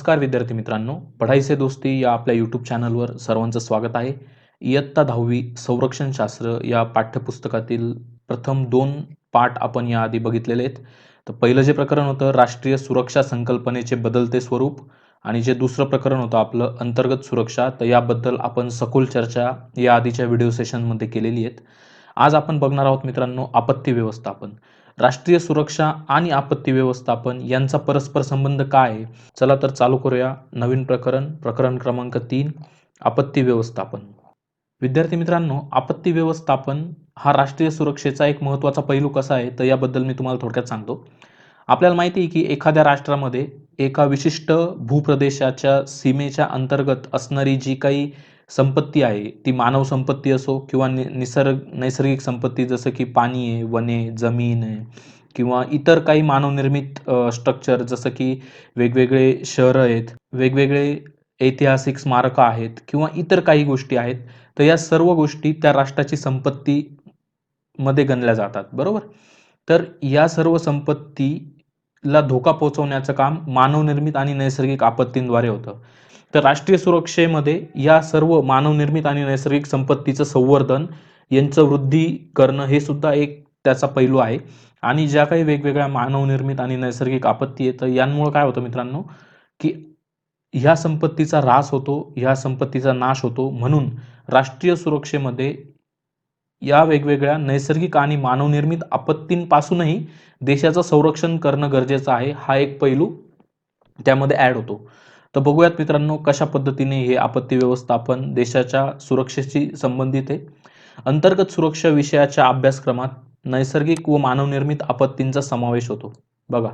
नमस्कार विद्यार्थी मित्रांनो, पढ़ाई से दोस्ती या आपल्या यूट्यूब चॅनलवर सर्वांचं स्वागत आहे. इयत्ता 10वी संरक्षणशास्त्र या पाठ्यपुस्तकातील प्रथम 2 पाठ आपण याआधी बघितलेले आहेत. तर पहिलं जे प्रकरण होतं राष्ट्रीय सुरक्षा संकल्पनेचे बदलते स्वरूप आणि जे दुसरं प्रकरण होतं आपलं अंतर्गत सुरक्षा, तर याबद्दल आपण सखोल चर्चा या आधीच्या व्हिडिओ सेशनमध्ये केलेली आहेत. आज आपण बघणार आहोत मित्रांनो आपत्ती व्यवस्थापन. राष्ट्रीय सुरक्षा आणि आपत्ती व्यवस्थापन यांचा परस्पर संबंध काय आहे? चला तर चालू करूया नवीन प्रकरण क्रमांक 3 आपत्ती व्यवस्थापन. विद्यार्थी मित्रांनो, आपत्ती व्यवस्थापन हा राष्ट्रीय सुरक्षेचा एक महत्त्वाचा पैलू कसा आहे, तर याबद्दल मी तुम्हाला थोडक्यात सांगतो. आपल्याला माहिती आहे की एखाद्या राष्ट्रामध्ये एका विशिष्ट भूप्रदेशाच्या सीमेच्या अंतर्गत असणारी जी काही संपत्ती आहे, ती मानव संपत्ती असो किंवा नैसर्गिक संपत्ती जसं की पाणी आहे, वने, जमीन आहे किंवा इतर काही मानवनिर्मित स्ट्रक्चर जसं की वेगवेगळे शहरं आहेत, वेगवेगळे ऐतिहासिक स्मारकं आहेत किंवा इतर काही गोष्टी आहेत. तर या सर्व गोष्टी त्या राष्ट्राची संपत्तीमध्ये गणल्या जातात, बरोबर? तर या सर्व संपत्तीला धोका पोहोचवण्याचं काम मानवनिर्मित आणि नैसर्गिक आपत्तींद्वारे होतं. तर राष्ट्रीय सुरक्षेमध्ये या सर्व मानवनिर्मित आणि नैसर्गिक संपत्तीचं संवर्धन, यांचं वृद्धी करणं हे सुद्धा एक त्याचा पैलू आहे. आणि ज्या काही वेगवेगळ्या मानवनिर्मित आणि नैसर्गिक आपत्ती आहेत, तर यांमुळे काय होतं मित्रांनो, की ह्या संपत्तीचा ऱ्हास होतो, ह्या संपत्तीचा नाश होतो. म्हणून राष्ट्रीय सुरक्षेमध्ये या वेगवेगळ्या नैसर्गिक आणि मानवनिर्मित आपत्तींपासूनही देशाचं संरक्षण करणं गरजेचं आहे. हा एक पैलू त्यामध्ये ॲड होतो. तर बघूयात मित्रांनो कशा पद्धतीने हे आपत्ती व्यवस्थापन देशाच्या सुरक्षेशी संबंधित आहे. अंतर्गत सुरक्षा विषयाच्या अभ्यासक्रमात नैसर्गिक व मानवनिर्मित आपत्तींचा समावेश होतो. बघा,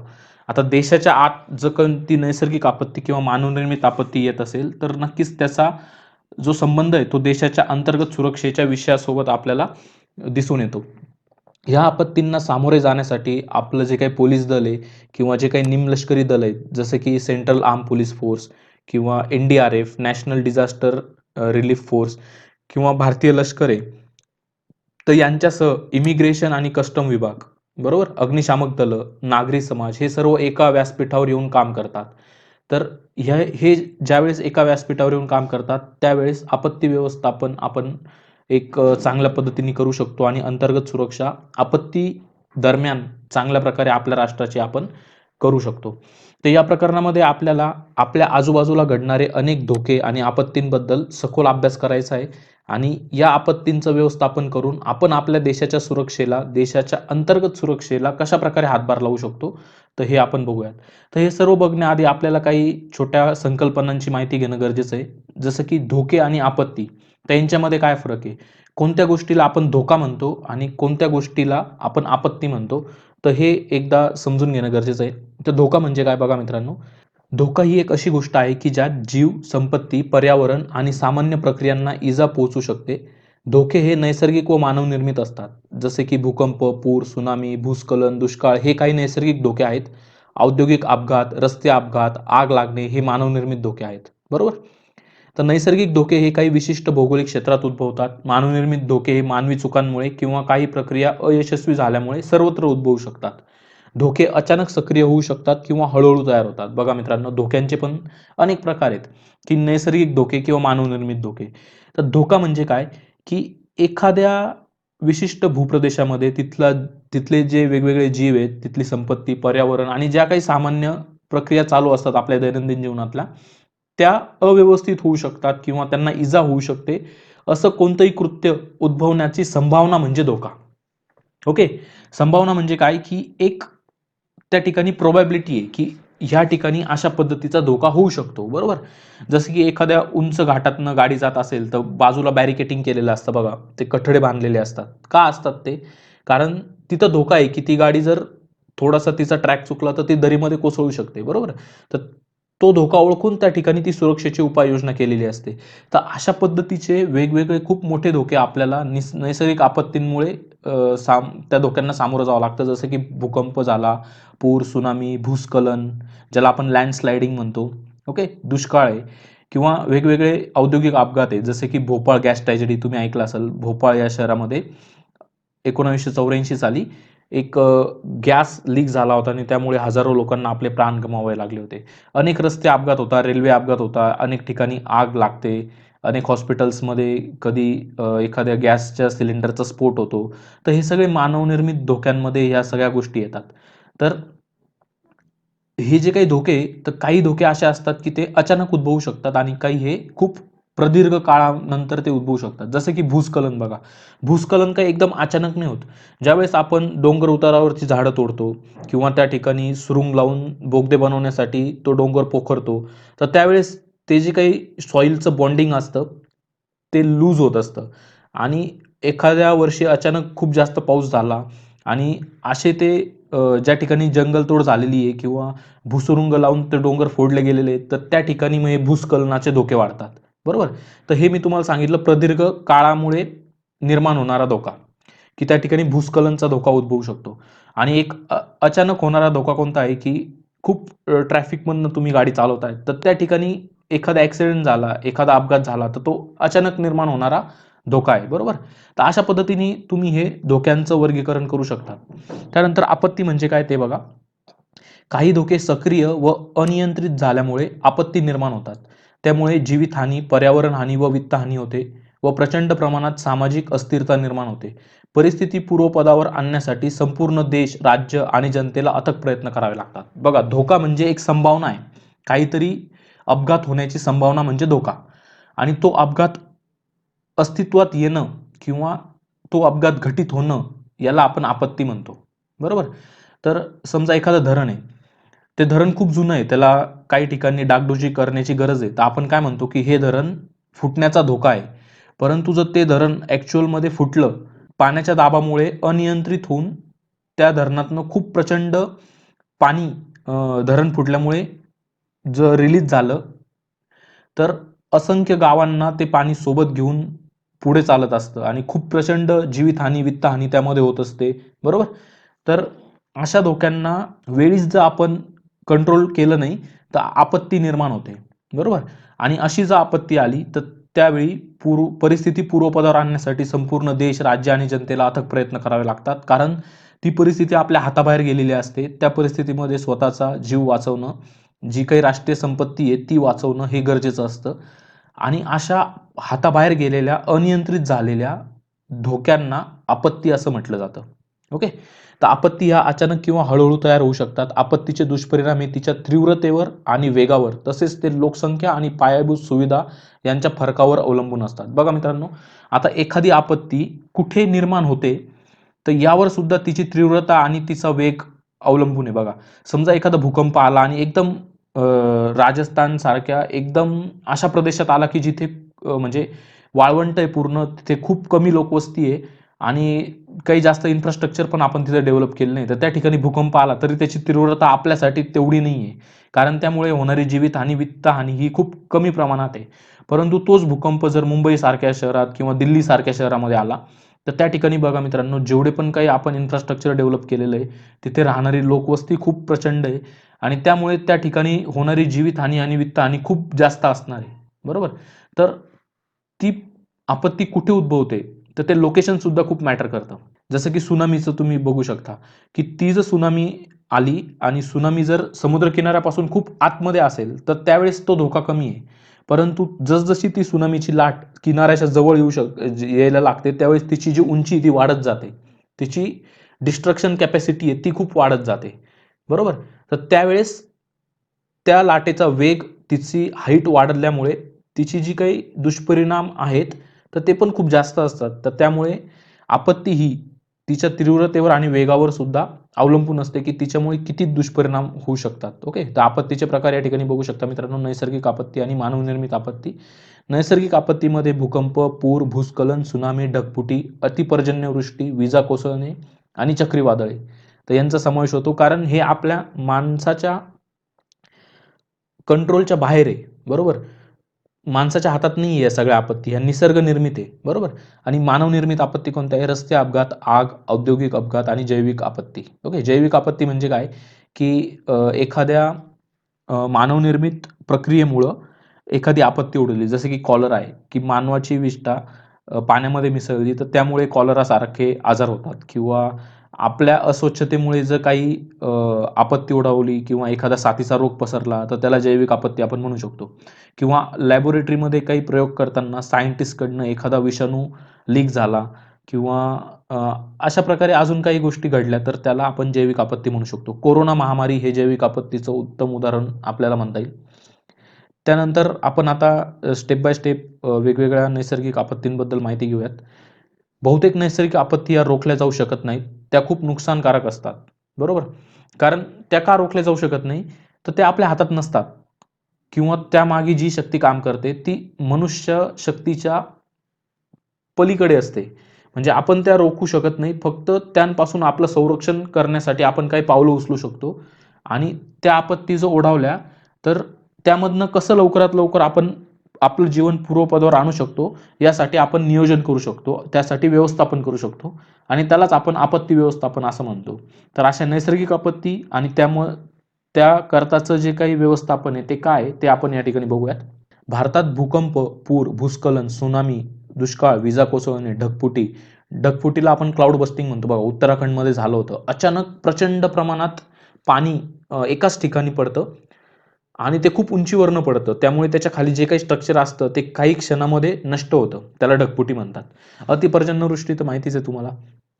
आता देशाच्या आत जर कोणती नैसर्गिक आपत्ती किंवा मानवनिर्मित आपत्ती येत असेल, तर नक्कीच त्याचा जो संबंध आहे तो देशाच्या अंतर्गत सुरक्षेच्या विषयासोबत आपल्याला दिसून येतो. ह्या आपत्तींना सामोरे जाण्यासाठी आपलं जे काही पोलीस दल आहे किंवा जे काही निमलष्करी दल आहेत, जसं की सेंट्रल आर्म पोलीस फोर्स किंवा NDRF national disaster relief force किंवा भारतीय लष्कर आहे, तर यांच्यासह इमिग्रेशन आणि कस्टम विभाग, बरोबर, अग्निशामक दलं, नागरी समाज हे सर्व एका व्यासपीठावर येऊन काम करतात. तर हे ज्यावेळेस एका व्यासपीठावर येऊन काम करतात, त्यावेळेस आपत्ती व्यवस्थापन आपण एक चांगल्या पद्धतीने करू शकतो आणि अंतर्गत सुरक्षा आपत्ती दरम्यान चांगल्या प्रकारे आपल्या राष्ट्राची आपण करू शकतो. तर या प्रकरणामध्ये आपल्याला आपल्या आजूबाजूला घडणारे अनेक धोके आणि आपत्तींबद्दल सखोल अभ्यास करायचा आहे आणि या आपत्तींचं व्यवस्थापन करून आपण आपल्या देशाच्या सुरक्षेला, देशाच्या अंतर्गत सुरक्षेला कशा प्रकारे हातभार लावू शकतो, तर हे आपण बघूयात. तर हे सर्व बघण्याआधी आपल्याला काही छोट्या संकल्पनांची माहिती घेणं गरजेचं आहे. जसं की धोके आणि आपत्ती, त्यांच्यामध्ये काय फरक आहे? कोणत्या गोष्टीला आपण धोका म्हणतो आणि कोणत्या गोष्टीला आपण आपत्ती म्हणतो? तर हे एकदा समजून घेणं गरजेचं आहे. तर धोका म्हणजे काय बघा मित्रांनो, धोका ही एक अशी गोष्ट आहे की ज्यात जीव, संपत्ती, पर्यावरण आणि सामान्य प्रक्रियांना इजा पोहोचू शकते. धोके हे नैसर्गिक व मानवनिर्मित असतात. जसे की भूकंप, पूर, सुनामी, भूस्खलन, दुष्काळ हे काही नैसर्गिक धोके आहेत. औद्योगिक अपघात, रस्ते अपघात, आग लागणे हे मानवनिर्मित धोके आहेत. बरोबर? तर नैसर्गिक धोके हे काही विशिष्ट भौगोलिक क्षेत्रात उद्भवतात. मानवनिर्मित धोके हे मानवी चुकांमुळे किंवा काही प्रक्रिया अयशस्वी झाल्यामुळे सर्वत्र उद्भवू शकतात. धोके अचानक सक्रिय होऊ शकतात किंवा हळूहळू तयार होतात. बघा मित्रांनो, धोक्यांचे पण अनेक प्रकार आहेत, की नैसर्गिक धोके किंवा मानवनिर्मित धोके. तर धोका म्हणजे काय, की एखाद्या विशिष्ट भूप्रदेशामध्ये तिथले जे वेगवेगळे जीव आहेत, तिथली संपत्ती, पर्यावरण आणि ज्या काही सामान्य प्रक्रिया चालू असतात आपल्या दैनंदिन जीवनातल्या, त्या अव्यवस्थित होऊ शकतात किंवा त्यांना इजा होऊ शकते. असं कोणतंही कृत्य उद्भवण्याची संभावना म्हणजे धोका. ओके. संभावना म्हणजे काय, की एक त्या ठिकाणी प्रोबॅबिलिटी आहे, की ह्या ठिकाणी अशा पद्धतीचा धोका होऊ शकतो, बरोबर? जसं की एखाद्या उंच घाटातनं गाडी जात असेल, तर बाजूला बॅरिकेटिंग केलेलं असतं बघा. ते कठडे बांधलेले असतात. का असतात ते? कारण तिथं धोका आहे, की ती गाडी जर थोडासा तिचा ट्रॅक चुकला, तर ती दरीमध्ये कोसळू शकते, बरोबर? तर तो धोका ओळखून त्या ठिकाणी ती सुरक्षेची उपाययोजना केलेली असते. तर अशा पद्धतीचे वेगवेगळे खूप मोठे धोके आपल्याला नैसर्गिक आपत्तींमुळे त्या धोक्यांना सामोरं जावं लागतं. जसं की भूकंप झाला, पूर, सुनामी, भूस्खलन, ज्याला आपण लँडस्लायडिंग म्हणतो. ओके. दुष्काळ आहे किंवा वेगवेगळे औद्योगिक अपघात आहे. जसे की भोपाळ गॅस ट्रॅजेडी तुम्ही ऐकलं असेल. भोपाळ या शहरामध्ये 1984 साली एक गॅस लीक झाला होता आणि त्यामुळे हजारो लोकांना आपले प्राण गमवावे लागले होते. अनेक रस्ते अपघात होता, रेल्वे अपघात होता, अनेक ठिकाणी आग लागते, अनेक हॉस्पिटल्समध्ये कधी एखाद्या गॅसच्या सिलेंडरचा स्फोट होतो. तर हे सगळे मानवनिर्मित धोक्यांमध्ये ह्या सगळ्या गोष्टी येतात. तर हे जे काही धोके, तर काही धोके असे असतात की ते अचानक उद्भवू शकतात आणि काही हे खूप प्रदीर्घ काळानंतर ते उद्भवू शकतात. जसं की भूस्खलन बघा. भूस्खलन काही एकदम अचानक नाही होत. ज्यावेळेस आपण डोंगर उतारावरची झाडं तोडतो किंवा त्या ठिकाणी सुरुंग लावून बोगदे बनवण्यासाठी तो डोंगर पोखरतो, तर त्यावेळेस ते जे काही सॉईलचं बॉन्डिंग असतं, ते लूज होत असतं आणि एखाद्या वर्षी अचानक खूप जास्त पाऊस झाला आणि असे ते ज्या ठिकाणी जंगलतोड झालेली आहे किंवा भुसुरुंग लावून ते डोंगर फोडले गेलेले आहेत, तर त्या ठिकाणी मग हे भूस्खलनाचे धोके वाढतात. बरोबर? तर हे मी तुम्हाला सांगितलं प्रदीर्घ काळामुळे निर्माण होणारा धोका, की त्या ठिकाणी भूस्खलनचा धोका उद्भवू शकतो. आणि एक अचानक होणारा धोका कोणता आहे, की खूप ट्रॅफिकमधनं तुम्ही गाडी चालवताय, तर त्या ठिकाणी एखादा ॲक्सिडेंट झाला, एखादा अपघात झाला, तर तो अचानक निर्माण होणारा धोका आहे. बरोबर? तर अशा पद्धतीने तुम्ही हे धोक्यांचं वर्गीकरण करू शकता. त्यानंतर आपत्ती म्हणजे काय ते बघा. काही धोके सक्रिय व अनियंत्रित झाल्यामुळे आपत्ती निर्माण होतात. त्यामुळे जीवितहानी, पर्यावरण हानी व वित्तहानी होते व प्रचंड प्रमाणात सामाजिक अस्थिरता निर्माण होते. परिस्थिती पूर्वपदावर आणण्यासाठी संपूर्ण देश, राज्य आणि जनतेला अथक प्रयत्न करावे लागतात. बघा, धोका म्हणजे एक संभावना आहे. काहीतरी अपघात होण्याची संभावना म्हणजे धोका. आणि तो अपघात अस्तित्वात येणं किंवा तो अपघात घटित होणं, याला आपण आपत्ती म्हणतो. बरोबर? तर समजा एखादं धरण आहे. ते धरण खूप जुनं आहे. त्याला काही ठिकाणी डागडुजी करण्याची गरज आहे. तर आपण काय म्हणतो, की हे धरण फुटण्याचा धोका आहे. परंतु जर ते धरण ॲक्चुअलमध्ये फुटलं, पाण्याच्या दाबामुळे अनियंत्रित होऊन त्या धरणातनं खूप प्रचंड पाणी धरण फुटल्यामुळे जर रिलीज झालं, तर असंख्य गावांना ते पाणी सोबत घेऊन पुढे चालत असतं आणि खूप प्रचंड जीवितहानी, वित्तहानी त्यामध्ये होत असते. बरोबर? तर अशा धोक्यांना वेळीच जर आपण कंट्रोल केलं नाही, तर आपत्ती निर्माण होते. बरोबर? आणि अशी जर आपत्ती आली, तर त्यावेळी परिस्थिती पूर्वपदावर आणण्यासाठी संपूर्ण देश, राज्य आणि जनतेला अथक प्रयत्न करावे लागतात. कारण ती परिस्थिती आपल्या हाताबाहेर गेलेली असते. त्या परिस्थितीमध्ये स्वतःचा जीव वाचवणं, जी काही राष्ट्रीय संपत्ती आहे ती वाचवणं हे गरजेचं असतं. आणि अशा हाताबाहेर गेलेल्या, अनियंत्रित झालेल्या धोक्यांना आपत्ती असं म्हटलं जातं. ओके. तर आपत्ती ह्या अचानक किंवा हळूहळू तयार होऊ शकतात. आपत्तीचे दुष्परिणाम हे तिच्या तीव्रतेवर आणि वेगावर, तसेच ते लोकसंख्या आणि पायाभूत सुविधा यांच्या फरकावर अवलंबून असतात. बघा मित्रांनो, आता एखादी आपत्ती कुठे निर्माण होते, तर यावर सुद्धा तिची तीव्रता आणि तिचा वेग अवलंबून आहे बघा. समजा एखादा भूकंप आला आणि एकदम राजस्थान सारख्या एकदम अशा प्रदेशात आला, की जिथे म्हणजे वाळवंट आहे पूर्ण, तिथे खूप कमी लोकवस्ती आहे आणि काही जास्त इन्फ्रास्ट्रक्चर पण आपण तिथे डेव्हलप केलं नाही. तर त्या ठिकाणी भूकंप आला तरी त्याची तीव्रता आपल्यासाठी तेवढी नाही आहे. कारण त्यामुळे होणारी जीवितहानी, वित्तहानी ही खूप कमी प्रमाणात आहे. परंतु तोच भूकंप जर मुंबईसारख्या शहरात किंवा दिल्लीसारख्या शहरामध्ये आला, तर त्या ठिकाणी बघा मित्रांनो, जेवढे पण काही आपण इन्फ्रास्ट्रक्चर डेव्हलप केलेलं आहे, तिथे राहणारी लोकवस्ती खूप प्रचंड आहे आणि त्यामुळे त्या ठिकाणी होणारी जीवितहानी आणि वित्तहानी खूप जास्त असणार आहे. बरोबर? तर ती आपत्ती कुठे उद्भवते, तर ते लोकेशन सुद्धा खूप मॅटर करतं. जसं की सुनामीचं तुम्ही बघू शकता, की ती जर सुनामी आली आणि सुनामी जर समुद्रकिनाऱ्यापासून खूप आतमध्ये असेल, तर त्यावेळेस तो धोका कमी आहे. परंतु जसजशी ती सुनामीची लाट किनाऱ्याच्या जवळ यायला लागते, त्यावेळेस तिची जी उंची आहे ती वाढत जाते. तिची डिस्ट्रक्शन कॅपॅसिटी आहे ती खूप वाढत जाते. बरोबर? तर त्यावेळेस त्या लाटेचा वेग, तिची हाईट वाढल्यामुळे तिची जी काही दुष्परिणाम आहेत, तर ते पण खूप जास्त असतात. तर त्यामुळे आपत्ती ही तिच्या तीव्रतेवर आणि वेगावर सुद्धा अवलंबून असते, की तिच्यामुळे किती दुष्परिणाम होऊ शकतात. ओके. तर आपत्तीचे प्रकार या ठिकाणी बघू शकता मित्रांनो. नैसर्गिक आपत्ती आणि मानवनिर्मित आपत्ती. नैसर्गिक आपत्तीमध्ये भूकंप, पूर, भूस्खलन, सुनामी, ढगफुटी, अतिपर्जन्यवृष्टी, विजा कोसळणे आणि चक्रीवादळे, तर यांचा समावेश होतो. कारण हे आपल्या माणसाच्या कंट्रोलच्या बाहेर आहे. बरोबर? माणसाच्या हातात नाही आहे या सगळ्या आपत्ती. ह्या निसर्ग निर्मित आहे. बरोबर? आणि मानवनिर्मित आपत्ती कोणत्या आहे? रस्ते अपघात, आग, औद्योगिक अपघात आणि जैविक आपत्ती. ओके. जैविक आपत्ती म्हणजे काय? की एखाद्या मानवनिर्मित प्रक्रियेमुळं एखादी आपत्ती ओढवली. जसं की कॉलरा आहे, की मानवाची विष्ठा पाण्यामध्ये मिसळली, तर त्यामुळे कॉलरा सारखे आजार होतात किंवा आपल्या अस्वच्छतेमुळे जर काही आपत्ती ओढावली किंवा एखादा साथीचा रोग पसरला तर त्याला जैविक आपत्ती आपण म्हणू शकतो. किंवा लॅबोरेटरीमध्ये काही प्रयोग करताना सायंटिस्टकडनं एखादा विषाणू लीक झाला किंवा अ, अशा प्रकारे अजून काही गोष्टी घडल्या तर त्याला आपण जैविक आपत्ती म्हणू शकतो. कोरोना महामारी हे जैविक आपत्तीचं उत्तम उदाहरण आपल्याला म्हणता येईल. त्यानंतर आपण आता स्टेप बाय स्टेप वेगवेगळ्या नैसर्गिक आपत्तींबद्दल माहिती घेऊयात. बहुतेक नैसर्गिक आपत्ती या रोखल्या जाऊ शकत नाहीत. त्या खूप नुकसानकारक असतात. बरोबर? कारण त्या का रोखल्या जाऊ शकत नाही? तर त्या आपल्या हातात नसतात किंवा त्यामागे जी शक्ती काम करते ती मनुष्य शक्तीच्या पलीकडे असते. म्हणजे आपण त्या रोखू शकत नाही. फक्त त्यांपासून आपलं संरक्षण करण्यासाठी आपण काही पावलं उचलू शकतो आणि त्या आपत्ती जर ओढावल्या, तर त्यामधनं कसं लवकरात लवकर आपण आपलं जीवन पूर्वपदावर आणू शकतो, यासाठी आपण नियोजन करू शकतो. त्यासाठी व्यवस्थापन करू शकतो आणि त्यालाच आपण आपत्ती व्यवस्थापन असं म्हणतो. तर अशा नैसर्गिक आपत्ती आणि त्यामुळं त्याकरताचं जे काही व्यवस्थापन आहे, ते काय आहे, ते आपण या ठिकाणी बघूयात. भारतात भूकंप, पूर, भूस्खलन, त्सुनामी, दुष्काळ, विजा कोसळणे, ढगफुटी. ढगफुटीला आपण क्लाउड बस्टिंग म्हणतो बघा, उत्तराखंडमध्ये झालं होतं. अचानक प्रचंड प्रमाणात पाणी एकाच ठिकाणी पडतं आणि ते खूप उंचीवरनं पडतं. त्यामुळे त्याच्या खाली जे काही स्ट्रक्चर असतं ते काही क्षणामध्ये नष्ट होतं. त्याला ढगफुटी म्हणतात. अतिपर्जन्यवृष्टी तर माहितीच आहे तुम्हाला.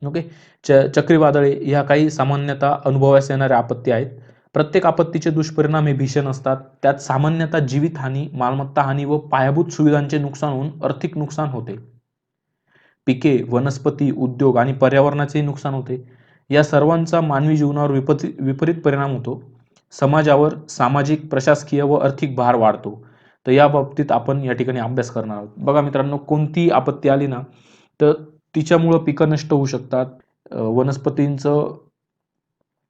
ओके. चक्रीवादळे ह्या काही सामान्यतः अनुभवास येणाऱ्या आपत्ती आहेत. प्रत्येक आपत्तीचे दुष्परिणाम हे भीषण असतात. त्यात सामान्यतः जीवितहानी, मालमत्ता हानी व पायाभूत सुविधांचे नुकसान होऊन आर्थिक नुकसान होते. पिके, वनस्पती, उद्योग आणि पर्यावरणाचेही नुकसान होते. या सर्वांचा मानवी जीवनावर विपरीत परिणाम होतो. समाजावर सामाजिक, प्रशासकीय व आर्थिक भार वाढतो. तर या बाबतीत आपण या ठिकाणी अभ्यास करणार आहोत. बघा मित्रांनो, कोणतीही आपत्ती आली ना, तर तिच्यामुळं पिकं नष्ट होऊ शकतात. वनस्पतींचं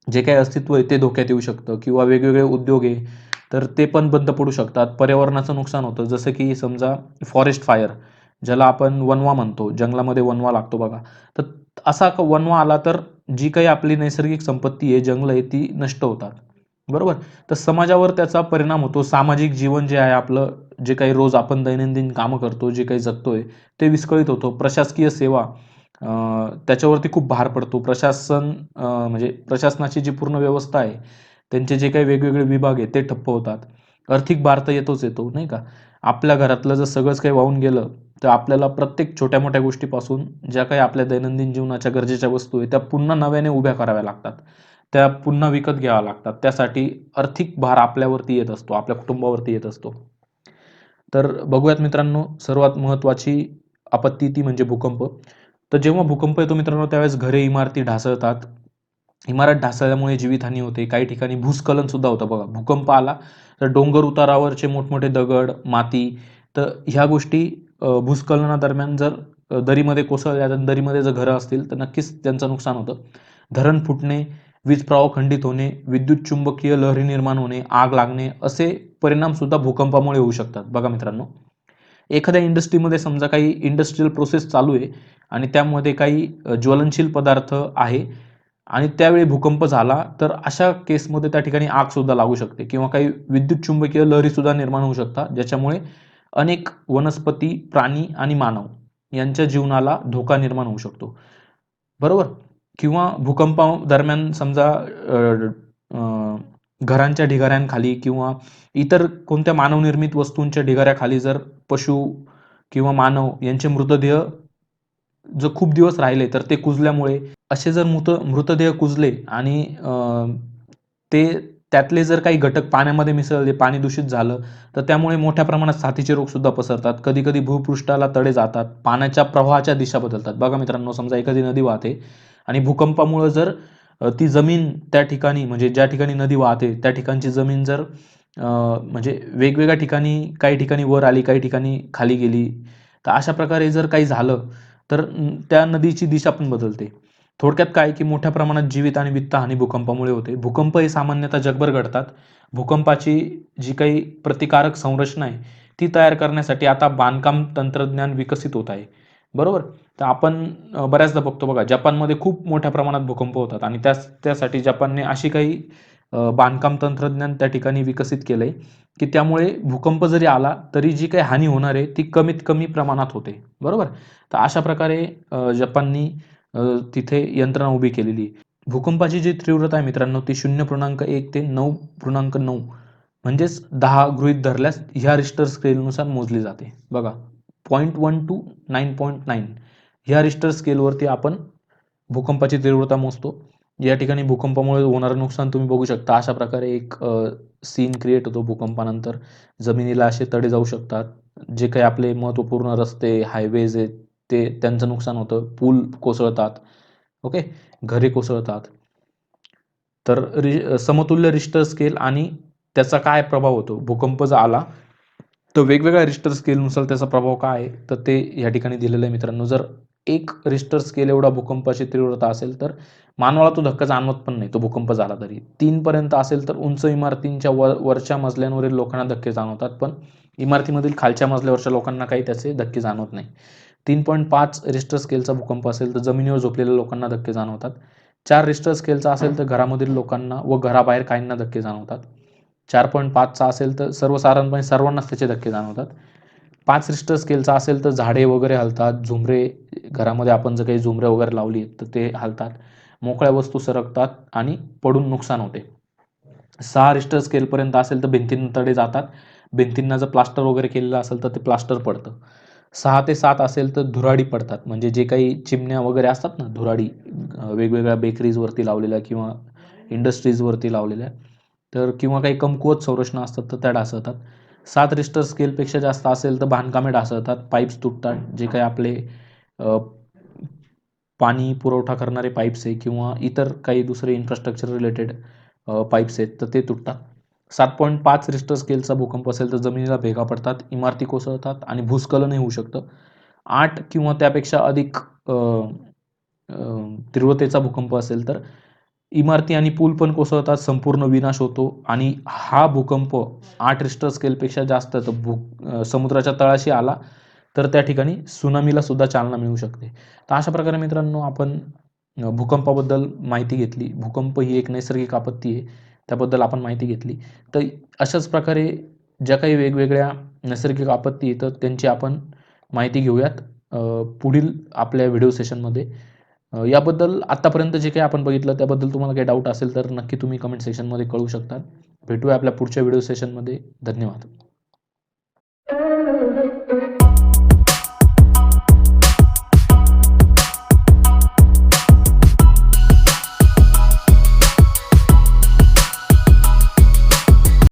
जे काही अस्तित्व आहे ते धोक्यात येऊ शकतं किंवा वेगवेगळे उद्योग आहे, तर ते पण बंद पडू शकतात. पर्यावरणाचं नुकसान होतं. जसं की समजा फॉरेस्ट फायर, ज्याला आपण वणवा म्हणतो. जंगलामध्ये वणवा लागतो बघा. तर असा वणवा आला तर जी काही आपली नैसर्गिक संपत्ती आहे, जंगलं आहे, ती नष्ट होतात. बरोबर? तर समाजावर त्याचा परिणाम होतो. सामाजिक जीवन जे आहे आपलं, जे काही रोज आपण दैनंदिन कामं करतो, जे काही जगतोय, ते विस्कळीत होतो. प्रशासकीय सेवा त्याच्यावरती खूप भार पडतो. म्हणजे प्रशासनाची जी पूर्ण व्यवस्था आहे, त्यांचे जे काही वेगवेगळे विभाग आहेत, ते ठप्प होतात. आर्थिक भार तर येतोच येतो, नाही का? आपल्या घरातलं जर सगळंच काही वाहून गेलं, तर आपल्याला प्रत्येक छोट्या-मोठ्या गोष्टीपासून ज्या काही आपल्या दैनंदिन जीवनाच्या गरजेच्या वस्तू आहेत, त्या पुन्हा नव्याने उभ्या कराव्या लागतात. त्या पुन्हा विकत घ्याव्या लागतात. त्यासाठी आर्थिक भार आपल्यावरती येत असतो, आपल्या कुटुंबावरती येत असतो. तर बघूयात मित्रांनो, सर्वात महत्त्वाची आपत्ती ती म्हणजे भूकंप. तर जेव्हा भूकंप येतो मित्रांनो, त्यावेळेस घरे, इमारती ढासळतात. इमारत ढासळल्यामुळे जीवितहानी होते. काही ठिकाणी भूस्खलन सुद्धा होतं बघा. भूकंप आला तर डोंगर उतारावरचे मोठमोठे दगड, माती, तर ह्या गोष्टी भूस्खलनादरम्यान जर दरीमध्ये कोसळल्या, तर दरीमध्ये जर घरं असतील, तर नक्कीच त्यांचं नुकसान होतं. धरण फुटणे, वीज प्रवाह खंडित होणे, विद्युत चुंबकीय लहरी निर्माण होणे, आग लागणे, असे परिणाम सुद्धा भूकंपामुळे होऊ शकतात. बघा मित्रांनो, एखाद्या इंडस्ट्रीमध्ये समजा काही इंडस्ट्रियल प्रोसेस चालू आहे आणि त्यामध्ये काही ज्वलनशील पदार्थ आहे आणि त्यावेळी भूकंप झाला, तर अशा केसमध्ये त्या ठिकाणी आगसुद्धा लागू शकते किंवा काही विद्युत चुंबकीय लहरीसुद्धा निर्माण होऊ शकतात, ज्याच्यामुळे अनेक वनस्पती, प्राणी आणि मानव यांच्या जीवनाला धोका निर्माण होऊ शकतो. बरोबर? किंवा भूकंपादरम्यान समजा घरांच्या ढिगाऱ्यांखाली किंवा इतर कोणत्या मानवनिर्मित वस्तूंच्या ढिगाऱ्याखाली जर पशु किंवा मानव यांचे मृतदेह जर खूप दिवस राहिले, तर ते कुजल्यामुळे असे जर मृतदेह कुजले आणि ते त्यातले जर काही घटक पाण्यामध्ये मिसळले, पाणी दूषित झालं, तर त्यामुळे मोठ्या प्रमाणात साथीचे रोगसुद्धा पसरतात. कधी-कधी भूपृष्ठाला तडे जातात. पाण्याच्या प्रवाहाच्या दिशा बदलतात. बघा मित्रांनो, समजा एखादी नदी वाहते आणि भूकंपामुळं जर ती जमीन त्या ठिकाणी म्हणजे ज्या ठिकाणी नदी वाहते, त्या ठिकाणची जमीन जर म्हणजे वेगवेगळ्या ठिकाणी, काही ठिकाणी वर आली, काही ठिकाणी खाली गेली, तर अशा प्रकारे जर काही झालं, तर त्या नदीची दिशा पण बदलते. थोडक्यात काय, की मोठ्या प्रमाणात जीवित आणि वित्तहानी भूकंपामुळे होते. भूकंप हे सामान्यतः जगभर घडतात. भूकंपाची जी काही प्रतिकारक संरचना आहे, ती तयार करण्यासाठी आता बांधकाम तंत्रज्ञान विकसित होत आहे. बरोबर? तर आपण बऱ्याचदा बघतो बघा, जपानमध्ये खूप मोठ्या प्रमाणात भूकंप होतात आणि त्यासाठी जपानने अशी काही बांधकाम तंत्रज्ञान त्या ठिकाणी विकसित केलंय, की त्यामुळे भूकंप जरी आला, तरी जी काही हानी होणार आहे, ती कमीत कमी प्रमाणात होते. बरोबर? तर अशा प्रकारे जपाननी तिथे यंत्रणा उभी केलेली आहे. भूकंपाची जी तीव्रता आहे मित्रांनो ती 0.1 ते 9.9 म्हणजेच 10 गृहीत धरल्यास ह्या रिश्टर स्केलनुसार मोजली जाते. बघा 0.1 टू 9.9 ह्या रिश्टर स्केलवरती आपण भूकंपाची तीव्रता मोजतो. या ठिकाणी भूकंपामुळे होणारं नुकसान तुम्ही बघू शकता. अशा प्रकारे एक सीन क्रिएट होतो भूकंपानंतर. जमिनीला असे तडे जाऊ शकतात. जे काही आपले महत्त्वपूर्ण रस्ते, हायवेज आहेत ते त्यांचं नुकसान होतं. पूल कोसळतात. ओके. घरे कोसळतात. तर समतुल्य रिश्टर स्केल आणि त्याचा काय प्रभाव होतो? भूकंप जर आला तर वेगवेगळ्या रिश्टर स्केलनुसार त्याचा प्रभाव काय आहे? तर ते या ठिकाणी दिलेलं आहे मित्रांनो. जर 1 रिश्टर स्केल एवढा भूकंपाची तीव्रता असेल तर मानवाला तो धक्का जाणवत पण नाही, तो भूकंप झाला तरी. 3 पर्यंत असेल तर उंच इमारतींच्या वरच्या मजल्यांवरील लोकांना धक्के जाणवतात, पण इमारतीमधील खालच्या मजल्यावरच्या लोकांना काही त्याचे धक्के जाणवत नाही. 3.5 रिश्टर स्केलचा भूकंप असेल तर जमिनीवर झोपलेल्या लोकांना धक्के जाणवतात. 4 रिश्टर स्केलचा असेल तर घरामधील लोकांना व घराबाहेर काहींना धक्के जाणवतात. 4.5चा असेल तर सर्वसाधारणपणे सर्वांनाच त्याचे धक्के जाणवतात. 5 रिश्टर स्केलचा असेल तर झाडे वगैरे हलतात, झुंबरे घरामध्ये आपण जर काही झुंबरे वगैरे लावली तर ते हलतात. मोकळ्या वस्तू सरकतात आणि पडून नुकसान होते. 6 रिश्टर स्केलपर्यंत असेल तर भिंतींना तडे जातात. भिंतींना जर प्लास्टर वगैरे केलेलं असेल तर ते प्लास्टर पडतं. 6 ते 7 असेल तर धुराडी पडतात. म्हणजे जे काही चिमण्या वगैरे असतात ना धुराडी वेगवेगळ्या बेकरीजवरती लावलेल्या किंवा इंडस्ट्रीजवरती लावलेल्या तर किंवा काही कमकुवत संरचना असतात तर त्या ढासळतात. 7 रिश्टर स्केलपेक्षा जास्त असेल तर बांधकामे ढासळतात, पाईप्स तुटतात. जे काही आपले अ, पाणी पुरवठा करणारे पाईप्स आहे किंवा इतर काही दुसरे इन्फ्रास्ट्रक्चर रिलेटेड पाईप्स आहेत तर ते तुटतात. 7.5 रिश्टर स्केलचा भूकंप असेल तर जमिनीला भेगा पडतात, इमारती कोसळतात आणि भूस्खलनही होऊ शकतं. 8 किंवा त्यापेक्षा अधिक अ, अ, तीव्रतेचा भूकंप असेल तर इमारती आणि पूल पण कोसळतात, संपूर्ण विनाश होतो आणि हा भूकंप 8 रिश्टर स्केलपेक्षा जास्त तर समुद्राच्या तळाशी आला तर त्या ठिकाणी त्सुनामीला सुद्धा चालना मिळू शकते. तर अशा प्रकारे मित्रांनो आपण भूकंपाबद्दल माहिती घेतली. भूकंप ही एक नैसर्गिक आपत्ती आहे. त्याबद्दल आपण माहिती घेतली. तर अशाच प्रकारे ज्या काही वेगवेगळ्या नैसर्गिक आपत्ती येतात त्यांची आपण माहिती घेऊयात पुढील आपल्या व्हिडिओ सेशनमध्ये. याबद्दल आत्तापर्यंत जे काही आपण बघितलं त्याबद्दल तुम्हाला काही डाऊट असेल तर नक्की तुम्ही कमेंट सेक्शनमध्ये कळवू शकता. भेटूया आपल्या पुढच्या व्हिडिओ सेशनमध्ये. धन्यवाद.